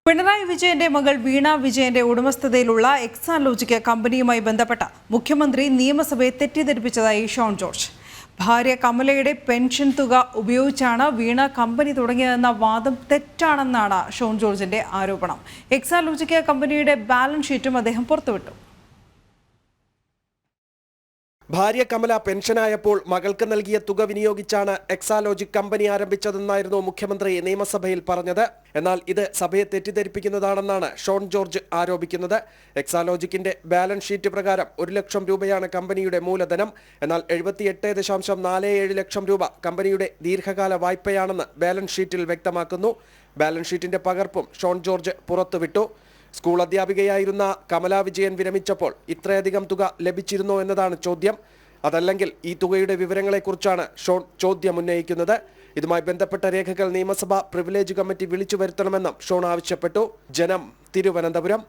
പിണറായി വിജയന്റെ മകൾ വീണ വിജയന്റെ ഉടമസ്ഥതയിലുള്ള എക്സാലോജിക് കമ്പനിയുമായി ബന്ധപ്പെട്ട മുഖ്യമന്ത്രി നിയമസഭയെ തെറ്റിദ്ധരിപ്പിച്ചതായി ഷോൺ ജോർജ്. ഭാര്യ കമലയുടെ പെൻഷൻ തുക ഉപയോഗിച്ചാണ് വീണ കമ്പനി തുടങ്ങിയതെന്ന വാദം തെറ്റാണെന്നാണ് ഷോൺ ജോർജിന്റെ ആരോപണം. എക്സാലോജിക് കമ്പനിയുടെ ബാലൻസ് ഷീറ്റും അദ്ദേഹം പുറത്തുവിട്ടു. ഭാര്യ കമല പെൻഷനായപ്പോൾ മകൾക്ക് നൽകിയ തുക വിനിയോഗിച്ചാണ് എക്സാലോജിക് കമ്പനി ആരംഭിച്ചതെന്നായിരുന്നു മുഖ്യമന്ത്രി നിയമസഭയിൽ പറഞ്ഞത്. എന്നാൽ ഇത് സഭയെ തെറ്റിദ്ധരിപ്പിക്കുന്നതാണെന്നാണ് ഷോൺ ജോർജ് ആരോപിക്കുന്നത്. എക്സാലോജിക്കിന്റെ ബാലൻസ് ഷീറ്റ് പ്രകാരം 1 ലക്ഷം രൂപയാണ് കമ്പനിയുടെ മൂലധനം. എന്നാൽ 78.47 ലക്ഷം രൂപ കമ്പനിയുടെ ദീർഘകാല വായ്പയാണെന്ന് ബാലൻസ് ഷീറ്റിൽ വ്യക്തമാക്കുന്നു. ബാലൻസ് ഷീറ്റിന്റെ പകർപ്പും ഷോൺ ജോർജ് പുറത്തുവിട്ടു. സ്കൂൾ അധ്യാപികയായിരുന്ന കമല വിജയൻ വിരമിച്ചപ്പോൾ ഇത്രയധികം തുക ലഭിച്ചിരുന്നോ എന്നതാണ് ചോദ്യം. അതല്ലെങ്കിൽ ഈ തുകയുടെ വിവരങ്ങളെക്കുറിച്ചാണ് ഷോൺ ചോദ്യമുന്നയിക്കുന്നത്. ഇതുമായി ബന്ധപ്പെട്ട രേഖകൾ നിയമസഭാ പ്രിവിലേജ് കമ്മിറ്റി വിളിച്ചു വരുത്തണമെന്നും ഷോൺ ആവശ്യപ്പെട്ടു. ജനം, തിരുവനന്തപുരം.